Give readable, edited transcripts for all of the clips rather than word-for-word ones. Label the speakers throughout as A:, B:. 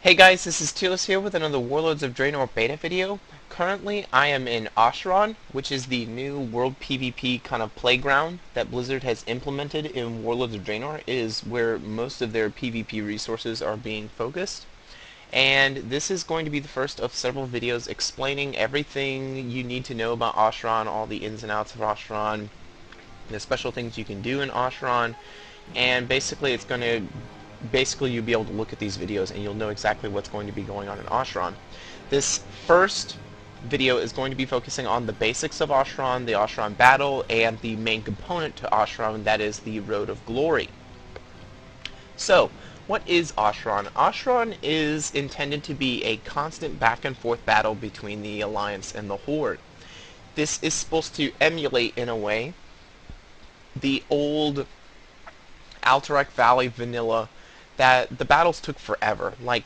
A: Hey guys, this is Tealus here with another Warlords of Draenor beta video. Currently, I am in Ashran, which is the new world PvP kind of playground that Blizzard has implemented in Warlords of Draenor. It is where most of their PvP resources are being focused. And this is going to be the first of several videos explaining everything you need to know about Ashran, all the ins and outs of Ashran, the special things you can do in Ashran, and basically you'll be able to look at these videos and you'll know exactly what's going to be going on in Ashran. This first video is going to be focusing on the basics of Ashran, the Ashran battle, and the main component to Ashran, that is the Road of Glory. So, what is Ashran? Ashran is intended to be a constant back and forth battle between the Alliance and the Horde. This is supposed to emulate, in a way, the old Alterac Valley vanilla that the battles took forever. Like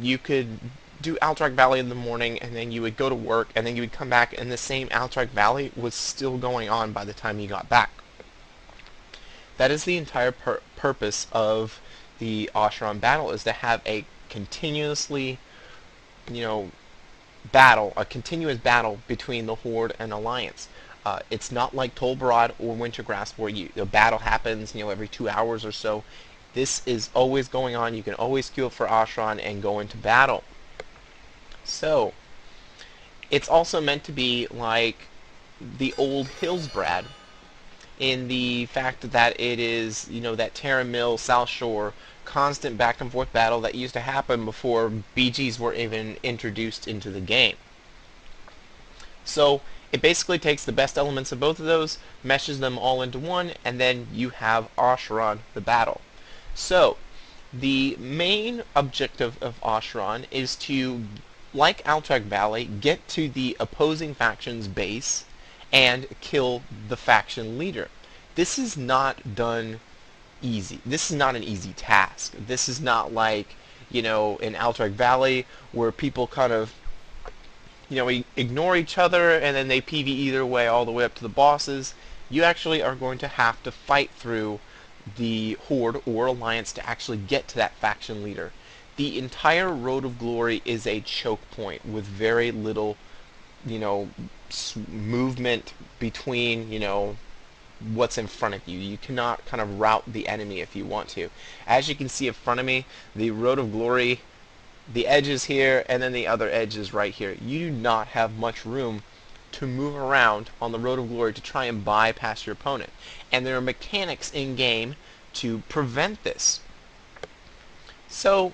A: you could do Alterac Valley in the morning, and then you would go to work, and then you would come back, and the same Alterac Valley was still going on by the time you got back. That is the entire purpose of the Ashran battle, is to have a continuously, a continuous battle between the Horde and Alliance. It's not like Tolbarad or Wintergrass where the battle happens, every 2 hours or so. This is always going on. You can always queue up for Ashran and go into battle. So, it's also meant to be like the old Hillsbrad in the fact that it is, that Terra Mill, South Shore, constant back and forth battle that used to happen before BGs were even introduced into the game. So, it basically takes the best elements of both of those, meshes them all into one, and then you have Ashran, the battle. So, the main objective of Ashran is to, like Alterac Valley, get to the opposing faction's base and kill the faction leader. This is not done easy. This is not an easy task. This is not like, in Alterac Valley where people kind of, ignore each other and then they PV either way all the way up to the bosses. You actually are going to have to fight through the Horde or Alliance to actually get to that faction leader. The entire Road of Glory is a choke point with very little, movement between, what's in front of you. You cannot kind of route the enemy if you want to. As you can see in front of me, the Road of Glory, the edge is here, and then the other edge is right here. You do not have much room to move around on the Road of Glory to try and bypass your opponent. And there are mechanics in game to prevent this. So,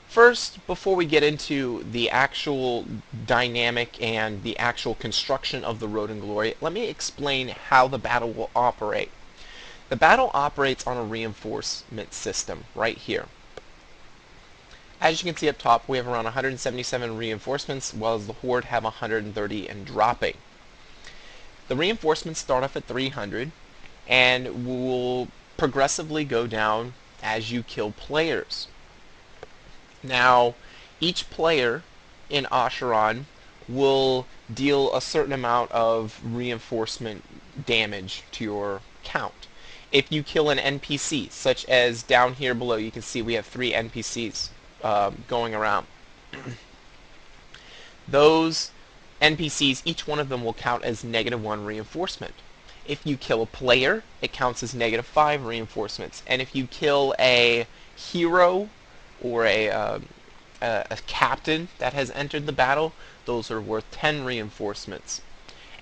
A: first, before we get into the actual dynamic and the actual construction of the Road of Glory, let me explain how the battle will operate. The battle operates on a reinforcement system right here. As you can see up top, we have around 177 reinforcements, while the Horde have 130 and dropping. The reinforcements start off at 300, and will progressively go down as you kill players. Now, each player in Ashran will deal a certain amount of reinforcement damage to your count. If you kill an NPC, such as down here below, you can see we have 3 NPCs going around. Those NPCs, each one of them will count as -1 reinforcement. If you kill a player, it counts as -5 reinforcements. And if you kill a hero or a captain that has entered the battle, those are worth 10 reinforcements.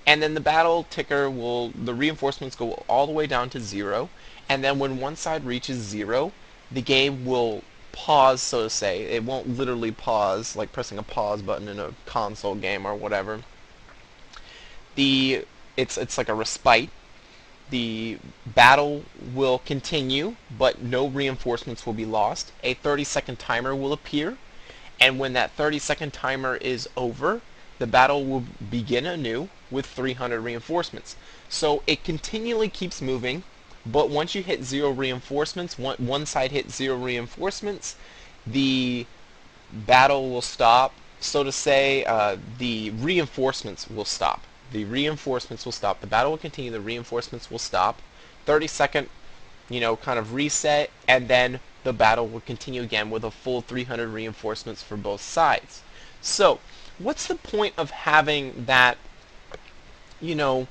A: And then the battle ticker the reinforcements go all the way down to 0. And then when one side reaches 0, the game will pause, so to say. It won't literally pause, like pressing a pause button in a console game or whatever. It's like a respite. The battle will continue, but no reinforcements will be lost. A 30-second timer will appear, and when that 30-second timer is over, the battle will begin anew with 300 reinforcements. So it continually keeps moving. But once you hit 0 reinforcements, one side hits 0 reinforcements, the battle will stop. So to say, the reinforcements will stop. The reinforcements will stop. The battle will continue. The reinforcements will stop. 30-second, kind of reset, and then the battle will continue again with a full 300 reinforcements for both sides. So, what's the point of having that, you know,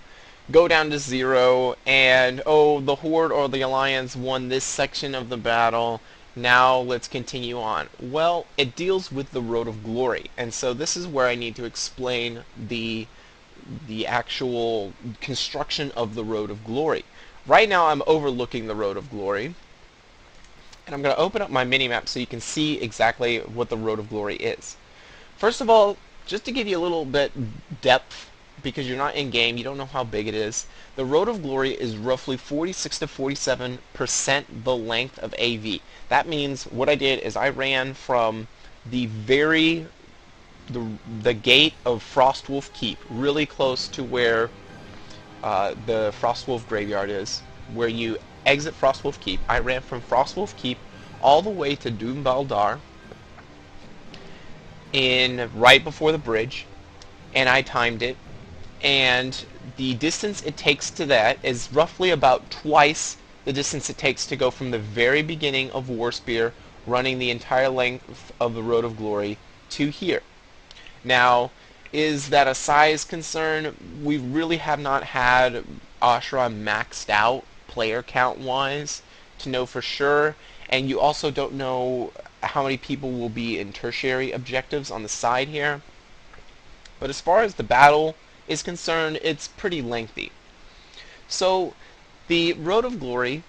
A: go down to 0 and, oh, the Horde or the Alliance won this section of the battle, now let's continue on? Well, it deals with the Road of Glory, and so this is where I need to explain the actual construction of the Road of Glory. Right now I'm overlooking the Road of Glory, and I'm going to open up my minimap so you can see exactly what the Road of Glory is. First of all, just to give you a little bit depth, because you're not in game, you don't know how big it is, the Road of Glory is roughly 46 to 47% the length of AV. That means what I did is I ran from the gate of Frostwolf Keep, really close to where the Frostwolf Graveyard is, where you exit Frostwolf Keep. I ran from Frostwolf Keep all the way to Doom Baldar, in right before the bridge, and I timed it, and the distance it takes to that is roughly about twice the distance it takes to go from the very beginning of Warspear, running the entire length of the Road of Glory, to here. Now, is that a size concern? We really have not had Ashran maxed out player count wise to know for sure, and you also don't know how many people will be in tertiary objectives on the side here. But as far as the battle is concerned, it's pretty lengthy. So the Road of Glory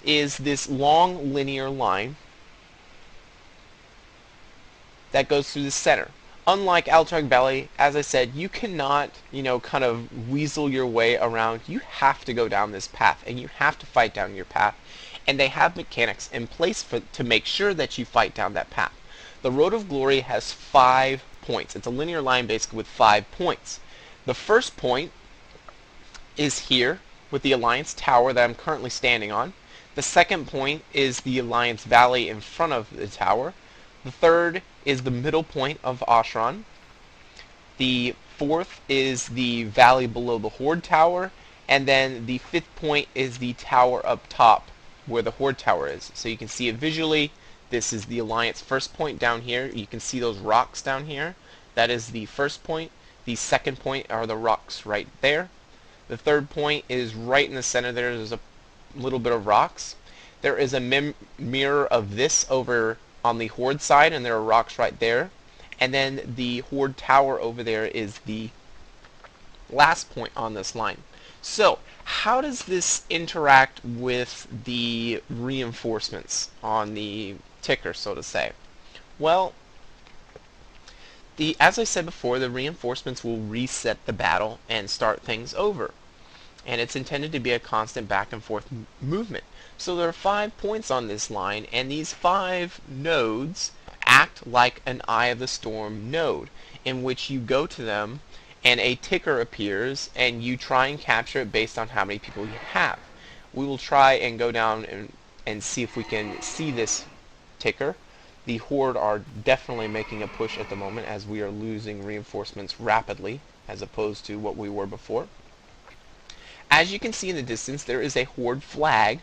A: is this long linear line that goes through the center. Unlike Alterac Valley, as I said, you cannot, kind of weasel your way around. You have to go down this path, and you have to fight down your path. And they have mechanics in place to make sure that you fight down that path. The Road of Glory has 5 points. It's a linear line basically with 5 points. The first point is here with the Alliance Tower that I'm currently standing on. The second point is the Alliance Valley in front of the tower. The third is the middle point of Ashran. The fourth is the valley below the Horde Tower. And then the fifth point is the tower up top where the Horde Tower is. So you can see it visually. This is the Alliance first point down here. You can see those rocks down here. That is the first point. The second point are the rocks right there. The third point is right in the center there. There's a little bit of rocks. There is a mirror of this over on the Horde side, and there are rocks right there. And then the Horde Tower over there is the last point on this line. So, how does this interact with the reinforcements on the ticker, so to say? Well, as I said before, the reinforcements will reset the battle and start things over. And it's intended to be a constant back and forth movement. So there are 5 points on this line, and these 5 nodes act like an Eye of the Storm node, in which you go to them and a ticker appears and you try and capture it based on how many people you have. We will try and go down and see if we can see this ticker. The Horde are definitely making a push at the moment, as we are losing reinforcements rapidly as opposed to what we were before. As you can see in the distance, there is a Horde flag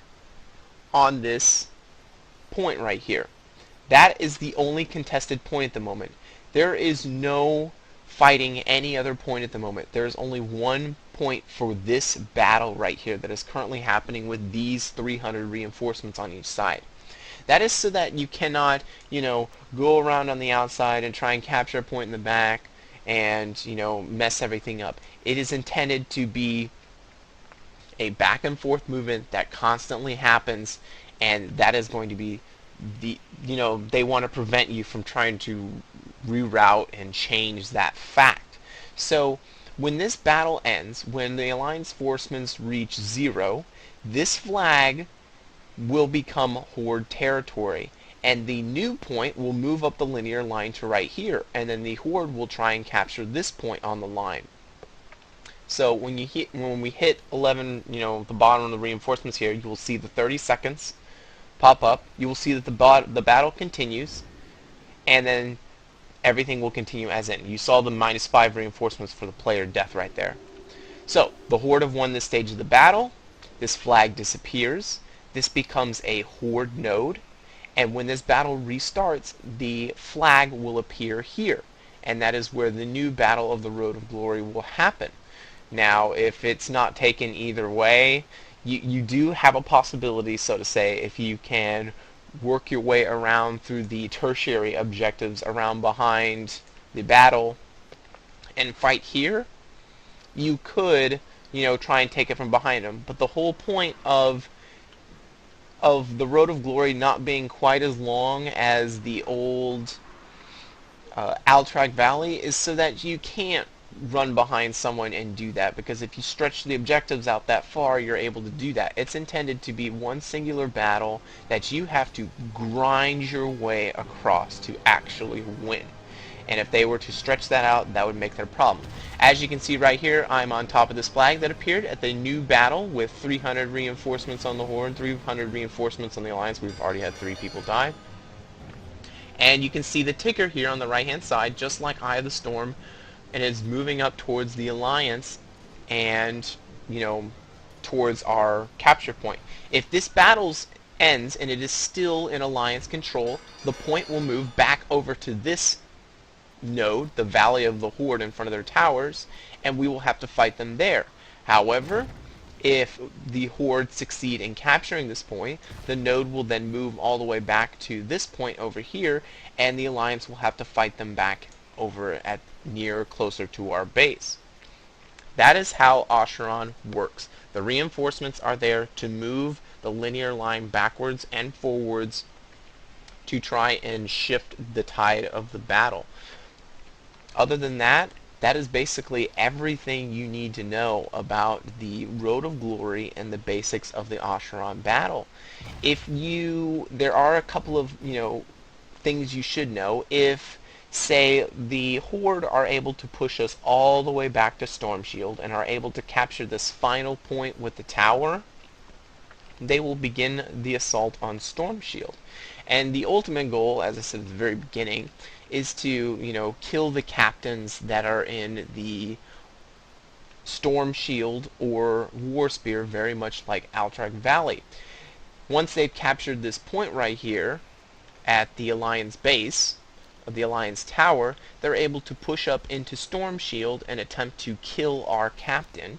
A: on this point right here. That is the only contested point at the moment. There is no fighting any other point at the moment. There is only one point for this battle right here that is currently happening with these 300 reinforcements on each side. That is so that you cannot, go around on the outside and try and capture a point in the back and, mess everything up. It is intended to be a back and forth movement that constantly happens, and that is going to be they want to prevent you from trying to reroute and change that fact. So when this battle ends, when the Alliance forces reach 0, this flag will become Horde territory, and the new point will move up the linear line to right here, and then the Horde will try and capture this point on the line. So when we hit 11, the bottom of the reinforcements here, you will see the 30 seconds pop up. You will see that the battle continues, and then everything will continue as in. You saw the -5 reinforcements for the player death right there. So the Horde have won this stage of the battle. This flag disappears. This becomes a Horde node, And when this battle restarts, the flag will appear here, and that is where the new Battle of the Road of Glory will happen. Now, if it's not taken either way, you do have a possibility, so to say, if you can work your way around through the tertiary objectives around behind the battle and fight here, you could, try and take it from behind them. But the whole point of the Road of Glory not being quite as long as the old Alterac Valley is so that you can't run behind someone and do that, because if you stretch the objectives out that far, you're able to do that. It's intended to be one singular battle that you have to grind your way across to actually win. And if they were to stretch that out, that would make their problem. As you can see right here, I'm on top of this flag that appeared at the new battle with 300 reinforcements on the Horde, 300 reinforcements on the Alliance. We've already had 3 people die. And you can see the ticker here on the right hand side, just like Eye of the Storm, and it's moving up towards the Alliance and, towards our capture point. If this battle ends and it is still in Alliance control, the point will move back over to this node, the Valley of the Horde in front of their towers, and we will have to fight them there. However, if the Horde succeed in capturing this point, the node will then move all the way back to this point over here, and the Alliance will have to fight them back over at near closer to our base. That is how Ashran works. The reinforcements are there to move the linear line backwards and forwards to try and shift the tide of the battle. Other than that, that is basically everything you need to know about the Road of Glory and the basics of the Ashran battle. There are a couple of, things you should know. If, say, the Horde are able to push us all the way back to Storm Shield and are able to capture this final point with the tower, they will begin the assault on Storm Shield. And the ultimate goal, as I said at the very beginning, is to, kill the captains that are in the Storm Shield or War Spear, very much like Alterac Valley. Once they've captured this point right here at the Alliance base, of the Alliance tower, they're able to push up into Storm Shield and attempt to kill our captain.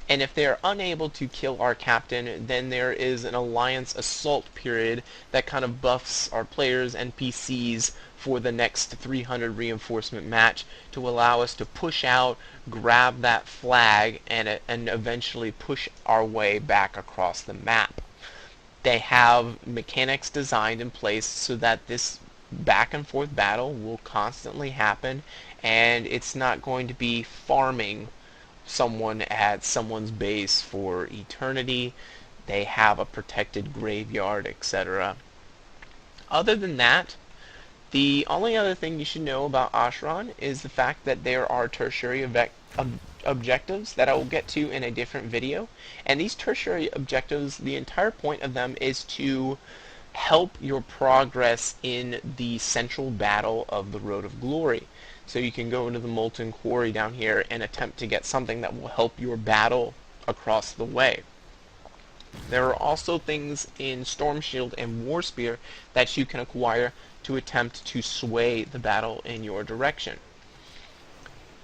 A: And if they are unable to kill our captain, then there is an Alliance assault period that kind of buffs our players and PCs for the next 300 reinforcement match to allow us to push out, grab that flag, and eventually push our way back across the map. They have mechanics designed in place so that this back and forth battle will constantly happen, and it's not going to be farming someone at someone's base for eternity. They have a protected graveyard, etc. Other than that, the only other thing you should know about Ashran is the fact that there are tertiary objectives that I will get to in a different video. And these tertiary objectives, the entire point of them is to help your progress in the central battle of the Road of Glory. So you can go into the Molten Quarry down here and attempt to get something that will help your battle across the way. There are also things in Storm Shield and War Spear that you can acquire to attempt to sway the battle in your direction.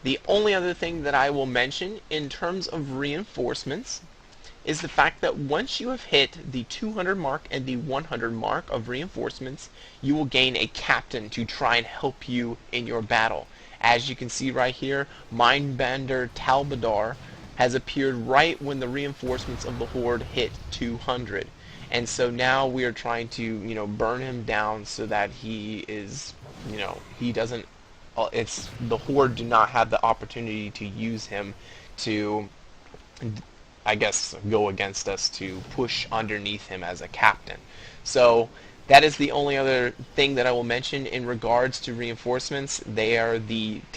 A: The only other thing that I will mention in terms of reinforcements is the fact that once you have hit the 200 mark and the 100 mark of reinforcements, you will gain a captain to try and help you in your battle. As you can see right here, Mindbender Talbadar has appeared right when the reinforcements of the Horde hit 200. And so now we are trying to, burn him down so that he is, he doesn't, the Horde do not have the opportunity to use him to, I guess, go against us, to push underneath him as a captain. So that is the only other thing that I will mention in regards to reinforcements. They are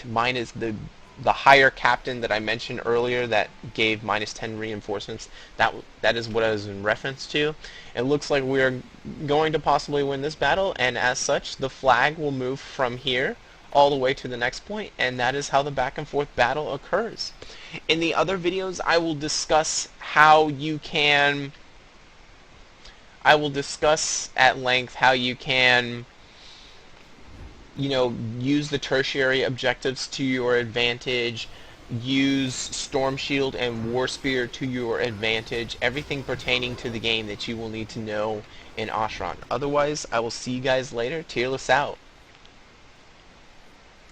A: mine is the higher captain that I mentioned earlier that gave -10 reinforcements. That is what I was in reference to. It looks like we are going to possibly win this battle, and as such, the flag will move from here all the way to the next point, and that is how the back and forth battle occurs. In the other videos, I will discuss how you can I will discuss at length how you can, use the tertiary objectives to your advantage, use Storm Shield and War Spear to your advantage, everything pertaining to the game that you will need to know in Ashran. Otherwise, I will see you guys later. Tearless out.